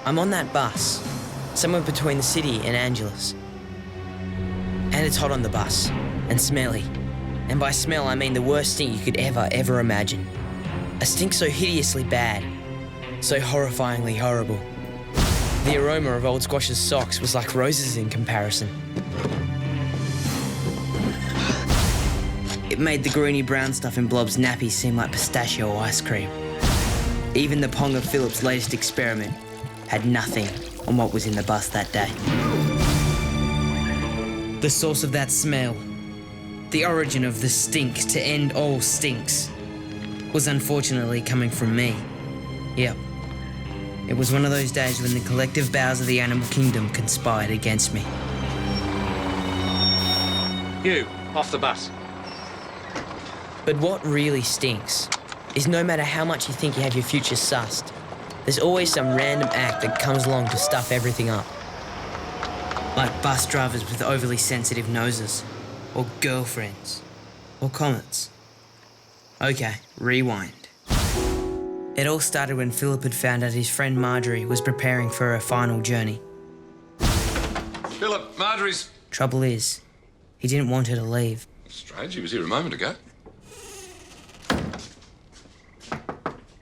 I'm on that bus, somewhere between the city and Angelus. And it's hot on the bus, and smelly. And by smell, I mean the worst stink you could ever imagine. A stink so hideously bad, so horrifyingly horrible. The aroma of old Squash's socks was like roses in comparison. It made the greeny brown stuff in Blob's nappies seem like pistachio ice cream. Even the pong of Philip's latest experiment had nothing on what was in the bus that day. The source of that smell, the origin of the stink to end all stinks, was unfortunately coming from me. Yep. It was one of those days when the collective bowels of the animal kingdom conspired against me. You, off the bus. But what really stinks is no matter how much you think you have your future sussed, there's always some random act that comes along to stuff everything up. Like bus drivers with overly sensitive noses, or girlfriends, or comets. Okay, rewind. It all started when Philip had found out his friend Marjorie was preparing for her final journey. Philip, Marjorie's... Trouble is, he didn't want her to leave. Strange, he was here a moment ago.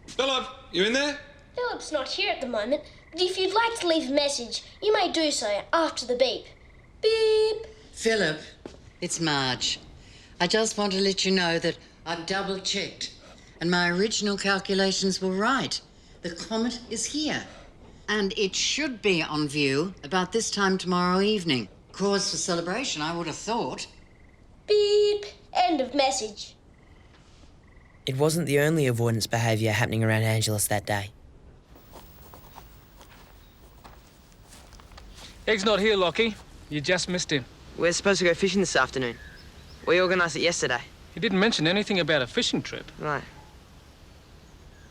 Philip, you in there? Philip's not here at the moment, but if you'd like to leave a message, you may do so after the beep. Beep! Philip, it's Marge. I just want to let you know that I've double-checked, and my original calculations were right. The comet is here, and it should be on view about this time tomorrow evening. Cause for celebration, I would have thought. Beep! End of message. It wasn't the only avoidance behaviour happening around Angelus that day. Egg's not here, Lockie. You just missed him. We're supposed to go fishing this afternoon. We organised it yesterday. He didn't mention anything about a fishing trip. Right.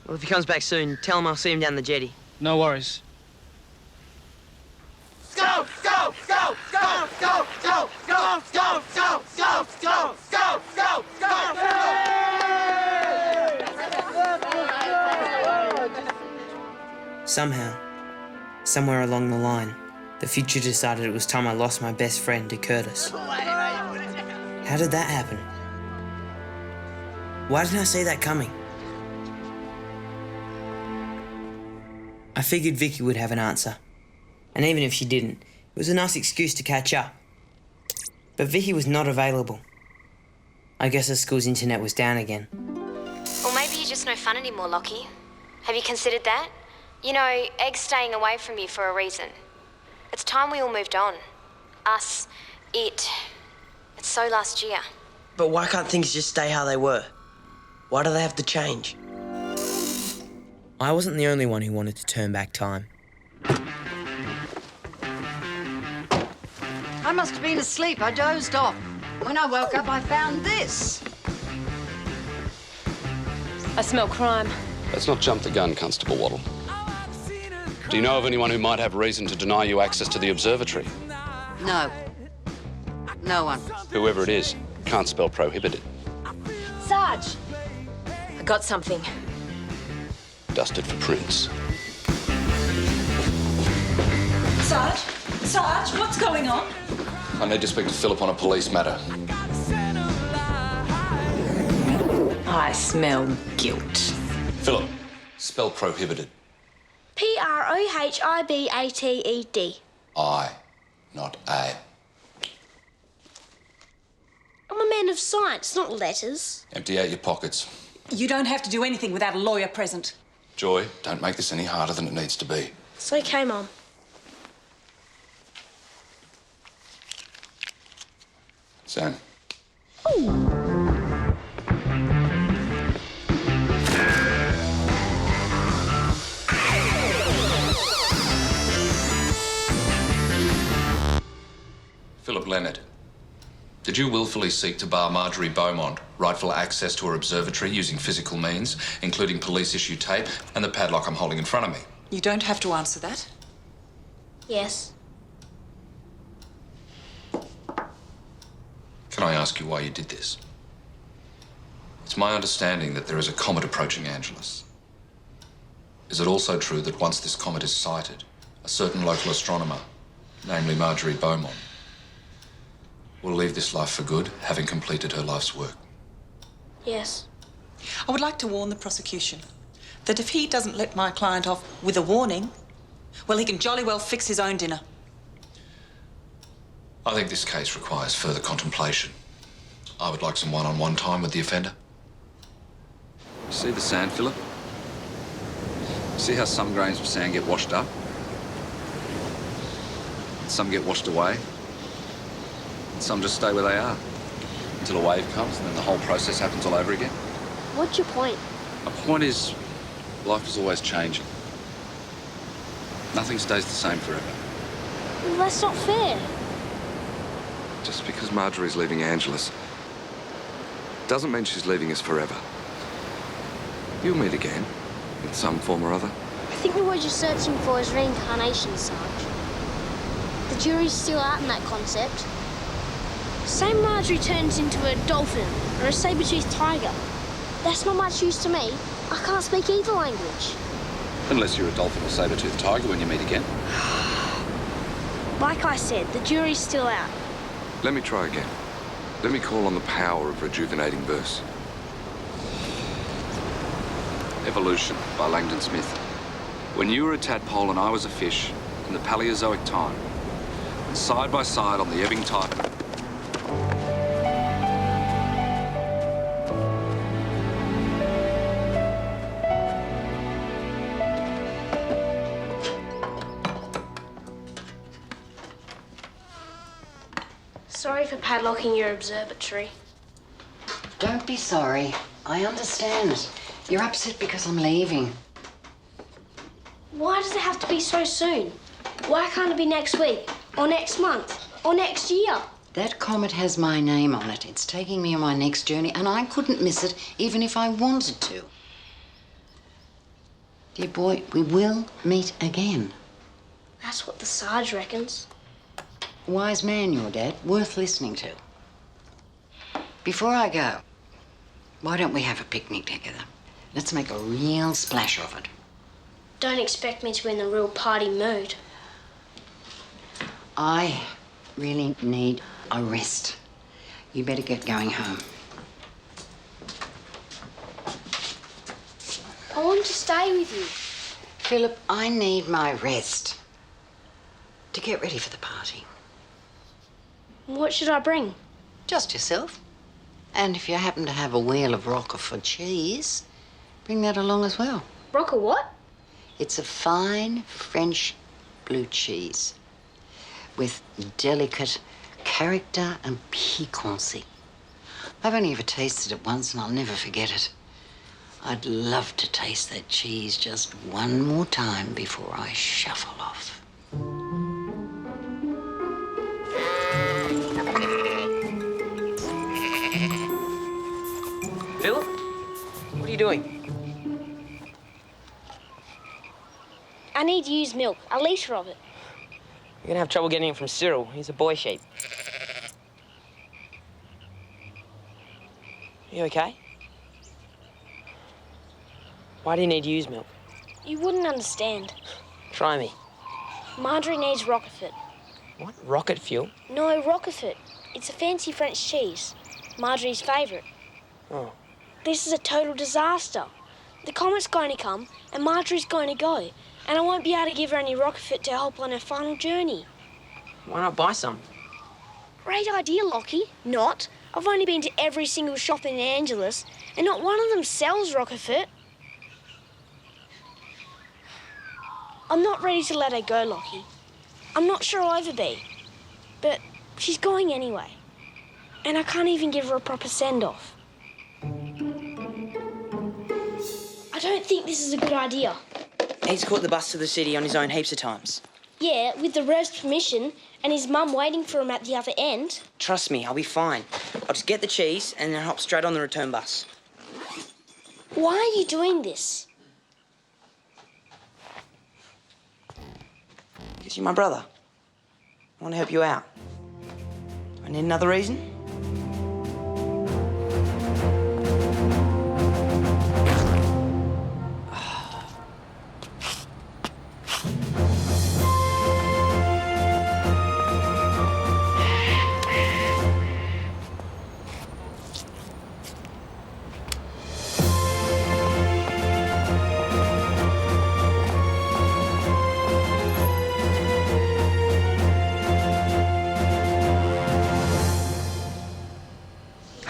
Well, if he comes back soon, tell him I'll see him down the jetty. No worries. Go, go, go, go, go, go, go, go, go, go, go, go, go, go. Somehow, somewhere along the line, the future decided it was time I lost my best friend to Curtis. How did that happen? Why didn't I see that coming? I figured Vicky would have an answer. And even if she didn't, it was a nice excuse to catch up. But Vicky was not available. I guess the school's internet was down again. Or maybe you're just no fun anymore, Lockie. Have you considered that? You know, Egg's staying away from you for a reason. It's time we all moved on. Us, it. It's so last year. But why can't things just stay how they were? Why do they have to change? I wasn't the only one who wanted to turn back time. I must have been asleep. I dozed off. When I woke up, I found this. I smell crime. Let's not jump the gun, Constable Waddle. Do you know of anyone who might have reason to deny you access to the observatory? No. No one. Whoever it is can't spell prohibited. Sarge! I got something. Dusted for prints. Sarge? Sarge, what's going on? I need to speak to Philip on a police matter. I smell guilt. Philip, spell prohibited. Prohibited. I, not A. I'm a man of science, not letters. Empty out your pockets. You don't have to do anything without a lawyer present. Joy, don't make this any harder than it needs to be. It's okay, Mum. Sam. Philip Leonard, did you willfully seek to bar Marjorie Beaumont rightful access to her observatory using physical means, including police-issue tape and the padlock I'm holding in front of me? You don't have to answer that. Yes. Can I ask you why you did this? It's my understanding that there is a comet approaching Angelus. Is it also true that once this comet is sighted, a certain local astronomer, namely Marjorie Beaumont, will leave this life for good, having completed her life's work. Yes. I would like to warn the prosecution that if he doesn't let my client off with a warning, well, he can jolly well fix his own dinner. I think this case requires further contemplation. I would like some one-on-one time with the offender. See the sand, Philip? See how some grains of sand get washed up? And some get washed away? And some just stay where they are until a wave comes and then the whole process happens all over again? What's your point? My point is, life is always changing. Nothing stays the same forever. Well, that's not fair. Just because Marjorie's leaving Angelus doesn't mean she's leaving us forever. You'll meet again, in some form or other. I think the word you're searching for is reincarnation, Sarge. The jury's still out in that concept. Say Marjorie turns into a dolphin or a saber-toothed tiger. That's not much use to me. I can't speak either language. Unless you're a dolphin or saber-toothed tiger when you meet again. Like I said, the jury's still out. Let me try again. Let me call on the power of rejuvenating verse. Evolution by Langdon Smith. When you were a tadpole and I was a fish in the Paleozoic time, and side by side on the ebbing tide. Sorry for padlocking your observatory. Don't be sorry. I understand. You're upset because I'm leaving. Why does it have to be so soon? Why can't it be next week, or next month, or next year? That comet has my name on it. It's taking me on my next journey, and I couldn't miss it even if I wanted to. Dear boy, we will meet again. That's what the Sarge reckons. Wise man, your dad. Worth listening to. Before I go, why don't we have a picnic together? Let's make a real splash of it. Don't expect me to be in the real party mood. I really need a rest. You better get going home. I want to stay with you. Philip, I need my rest to get ready for the party. What should I bring? Just yourself. And if you happen to have a wheel of Roquefort cheese, bring that along as well. Rocker what? It's a fine French blue cheese with delicate character and piquancy. I've only ever tasted it once and I'll never forget it. I'd love to taste that cheese just one more time before I shuffle off. Philip? What are you doing? I need used milk, a litre of it. You're gonna have trouble getting it from Cyril. He's a boy sheep. You okay? Why do you need used milk? You wouldn't understand. Try me. Marjorie needs Roquefort. What? Rocket fuel? No, Roquefort. It's a fancy French cheese. Marjorie's favourite. Oh. This is a total disaster. The comet's going to come and Marjorie's going to go. And I won't be able to give her any Roquefort to help on her final journey. Why not buy some? Great idea, Lockie. Not. I've only been to every single shop in Angelus and not one of them sells Roquefort. I'm not ready to let her go, Lockie. I'm not sure I'll ever be. But she's going anyway. And I can't even give her a proper send-off. I don't think this is a good idea. He's caught the bus to the city on his own heaps of times. Yeah, with the Rev's permission and his mum waiting for him at the other end. Trust me, I'll be fine. I'll just get the cheese and then hop straight on the return bus. Why are you doing this? Because you're my brother. I want to help you out. I need another reason?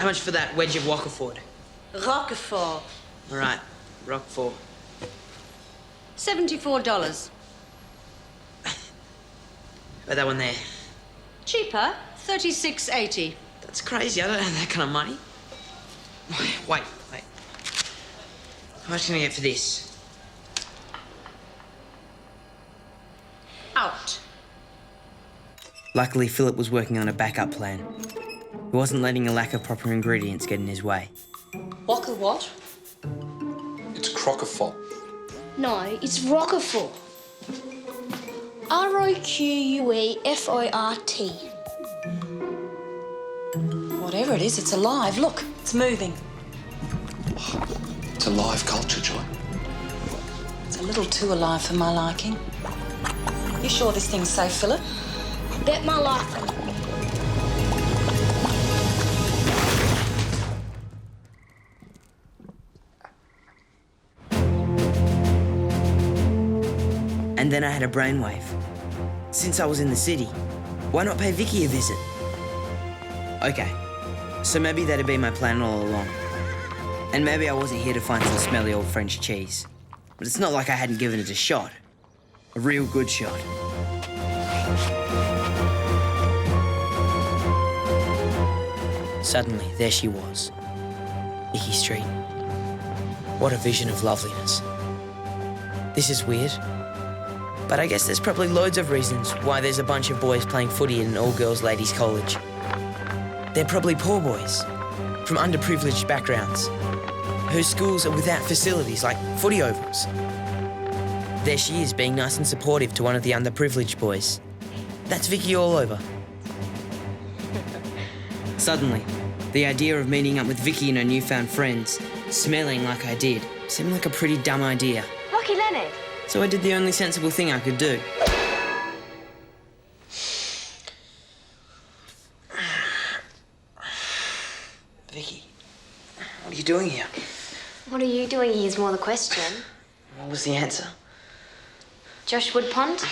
How much for that wedge of Roquefort? Roquefort. All right, Roquefort. $74. But that one there. Cheaper, $36.80. That's crazy. I don't have that kind of money. Wait. How much can I get for this? Out. Luckily, Philip was working on a backup plan. He wasn't letting a lack of proper ingredients get in his way. What? It's Croquefort. No, it's Roquefort. Roquefort. Whatever it is, it's alive. Look, it's moving. It's a live culture, Joy. It's a little too alive for my liking. You sure this thing's safe, Philip? Bet my life on it. And then I had a brainwave. Since I was in the city, why not pay Vicky a visit? Okay, so maybe that'd be my plan all along. And maybe I wasn't here to find some smelly old French cheese. But it's not like I hadn't given it a shot. A real good shot. Suddenly, there she was. Vicky Street. What a vision of loveliness. This is weird. But I guess there's probably loads of reasons why there's a bunch of boys playing footy in an all-girls ladies' college. They're probably poor boys, from underprivileged backgrounds, whose schools are without facilities like footy ovals. There she is, being nice and supportive to one of the underprivileged boys. That's Vicky all over. Suddenly, the idea of meeting up with Vicky and her newfound friends, smelling like I did, seemed like a pretty dumb idea. Lockie Leonard. So I did the only sensible thing I could do. Vicky, what are you doing here? What are you doing here is more the question. What was the answer? Josh Woodpond,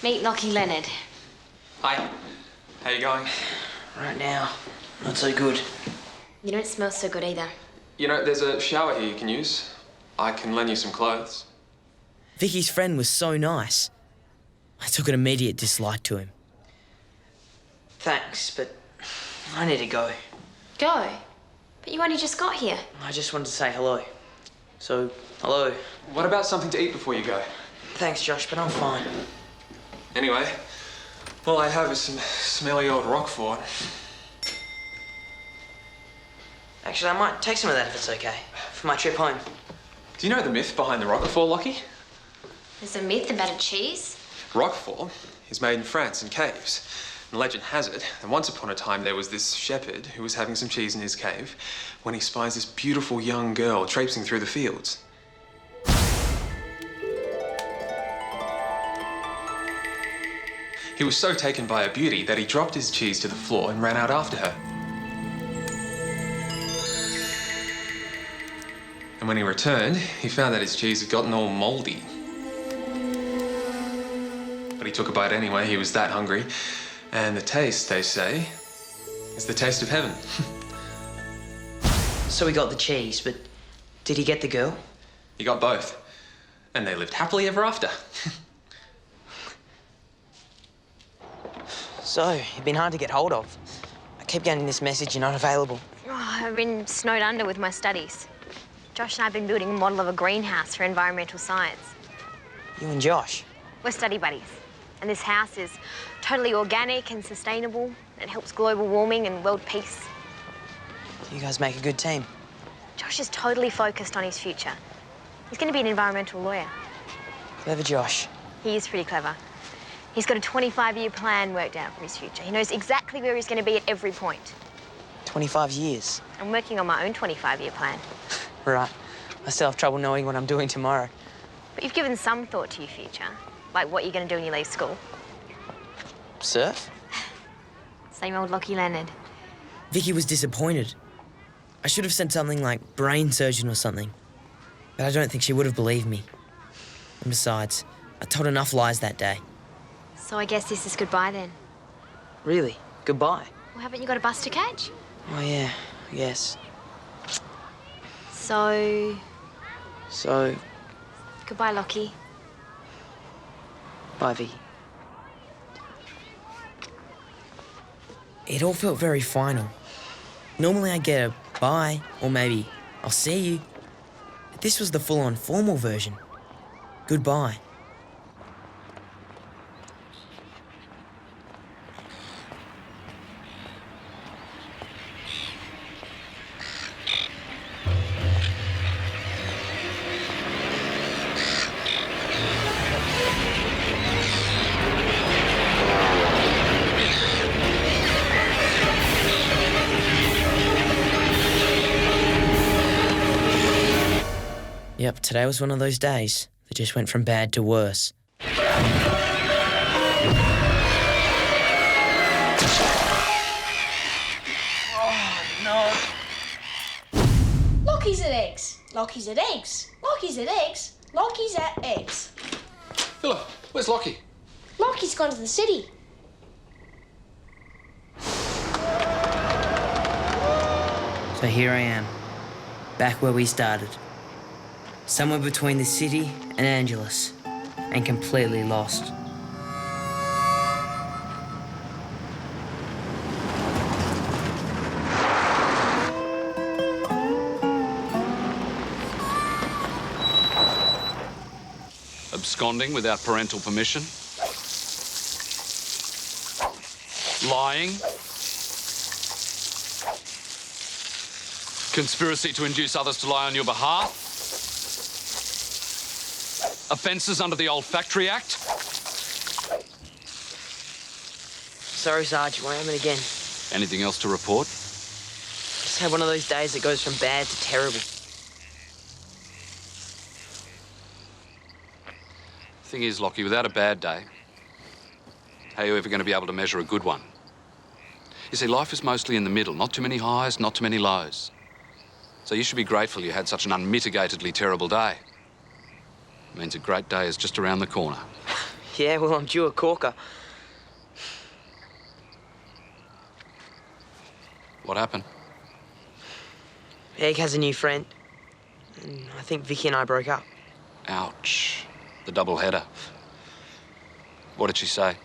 meet Lockie Leonard. Hi. How you going? Right now, not so good. You don't smell so good either. You know, there's a shower here you can use. I can lend you some clothes. Vicky's friend was so nice. I took an immediate dislike to him. Thanks, but I need to go. Go? But you only just got here. I just wanted to say hello. So, hello. What about something to eat before you go? Thanks, Josh, but I'm fine. Anyway, all I have is some smelly old Roquefort. Actually, I might take some of that if it's okay, for my trip home. Do you know the myth behind the Roquefort, Lockie? There's a myth about a cheese. Roquefort is made in France in caves. And legend has it that once upon a time there was this shepherd who was having some cheese in his cave when he spies this beautiful young girl traipsing through the fields. He was so taken by her beauty that he dropped his cheese to the floor and ran out after her. And when he returned, he found that his cheese had gotten all moldy. But he took a bite anyway, he was that hungry. And the taste, they say, is the taste of heaven. So he got the cheese, but did he get the girl? He got both. And they lived happily ever after. So, you've been hard to get hold of. I keep getting this message you're not available. Oh, I've been snowed under with my studies. Josh and I have been building a model of a greenhouse for environmental science. You and Josh? We're study buddies. And this house is totally organic and sustainable. It helps global warming and world peace. You guys make a good team. Josh is totally focused on his future. He's going to be an environmental lawyer. Clever Josh. He is pretty clever. He's got a 25-year plan worked out for his future. He knows exactly where he's going to be at every point. 25 years. I'm working on my own 25-year plan. Right. I still have trouble knowing what I'm doing tomorrow. But you've given some thought to your future, like what you're going to do when you leave school. Surf? Same old Lockie Leonard. Vicky was disappointed. I should have said something like brain surgeon or something. But I don't think she would have believed me. And besides, I told enough lies that day. So I guess this is goodbye then. Really? Goodbye? Well, haven't you got a bus to catch? Oh, yeah. Yes. So, So, goodbye, Lockie. bye, Vicky. It all felt very final. Normally I get a bye, or maybe I'll see you. But this was the full-on formal version. Goodbye. Yep, today was one of those days that just went from bad to worse. Lockie's at eggs. Lockie's at eggs. Lockie's at eggs. Lockie's at eggs. Philip, where's Lockie? Lockie's gone to the city. So here I am, back where we started. Somewhere between the city and Angelus, and completely lost. Absconding without parental permission. Lying. Conspiracy to induce others to lie on your behalf. Offences under the Olfactory Act. Sorry, Sarge, won't happen again. Anything else to report? Just had one of those days that goes from bad to terrible. Thing is, Lockie, without a bad day, how are you ever going to be able to measure a good one? You see, life is mostly in the middle. Not too many highs, not too many lows. So you should be grateful you had such an unmitigatedly terrible day. It means a great day is just around the corner. Yeah, well, I'm due a corker. What happened? Egg has a new friend. And I think Vicky and I broke up. Ouch. The double header. What did she say?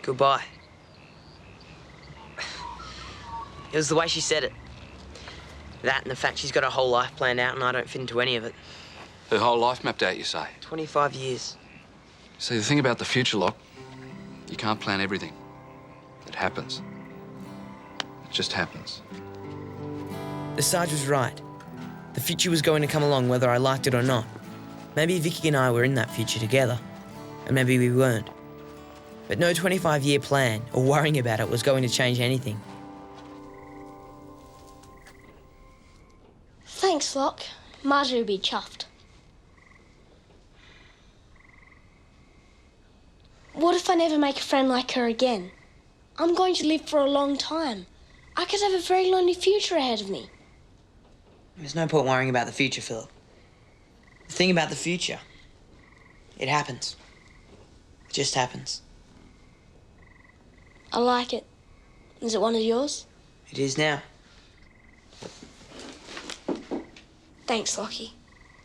Goodbye. It was the way she said it. That and the fact she's got her whole life planned out and I don't fit into any of it. Her whole life mapped out, you say? 25 years. See, the thing about the future, Lock, you can't plan everything. It happens. It just happens. The Sarge was right. The future was going to come along whether I liked it or not. Maybe Vicky and I were in that future together, and maybe we weren't. But no 25-year plan or worrying about it was going to change anything. Thanks, Lock. Marjorie will be chuffed. What if I never make a friend like her again? I'm going to live for a long time. I could have a very lonely future ahead of me. There's no point worrying about the future, Philip. The thing about the future, it happens. It just happens. I like it. Is it one of yours? It is now. Thanks, Lockie.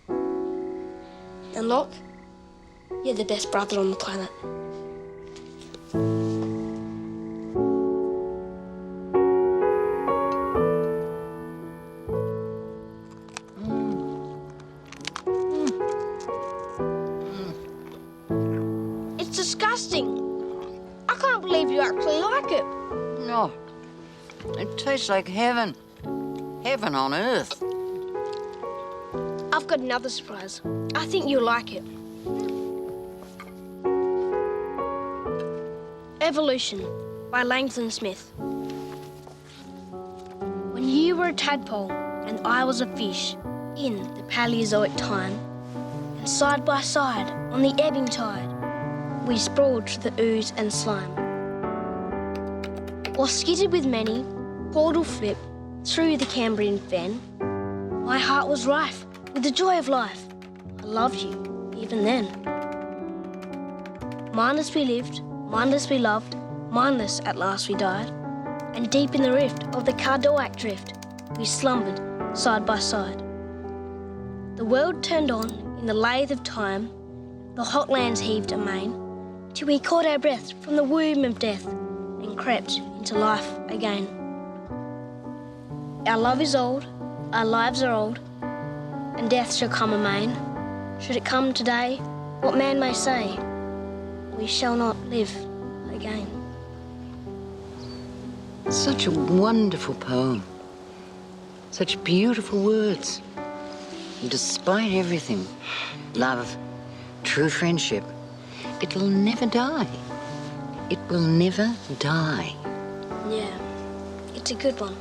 And Lock, you're the best brother on the planet. It's disgusting. I can't believe you actually like it. No. It tastes like heaven. Heaven on earth. I've got another surprise. I think you'll like it. Evolution by Langdon Smith. When you were a tadpole and I was a fish in the Paleozoic time, and side by side on the ebbing tide, we sprawled through the ooze and slime. Or skittered with many, portal flip through the Cambrian fen, my heart was rife with the joy of life. I loved you, even then. Mindless we lived, mindless we loved, mindless at last we died. and deep in the rift of the Cardoac drift, we slumbered side by side. The world turned on in the lathe of time, the hot lands heaved amain, till we caught our breath from the womb of death and crept into life again. Our love is old, our lives are old, and death shall come amain. Should it come today, what man may say, we shall not live again. Such a wonderful poem. Such beautiful words. And despite everything, love, true friendship, it'll never die. It will never die. Yeah, it's a good one.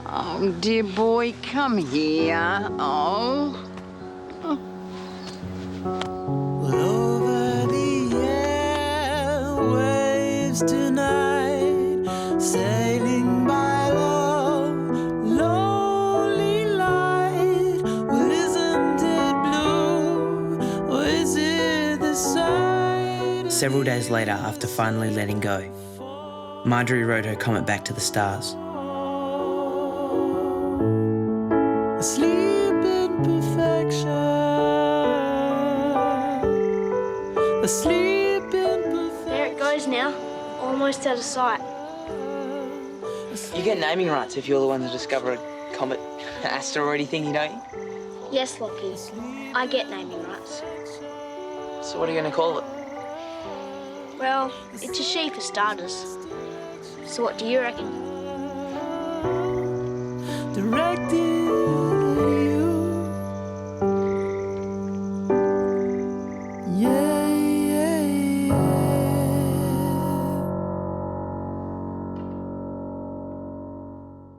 Oh, dear boy, come here. Oh. Well, over the airwaves tonight, sailing by love, lonely light. Well, isn't it blue, or is it the side? Several days later, after finally letting go, Marjorie rode her comet back to the stars. Asleep in perfection. Asleep in perfection. There it goes now, almost out of sight. You get naming rights if you're the one to discover a comet asteroid thing, you don't you? Yes, Lockie, I get naming rights. So what are you going to call it? Well, it's a she for starters. So what do you reckon? Directed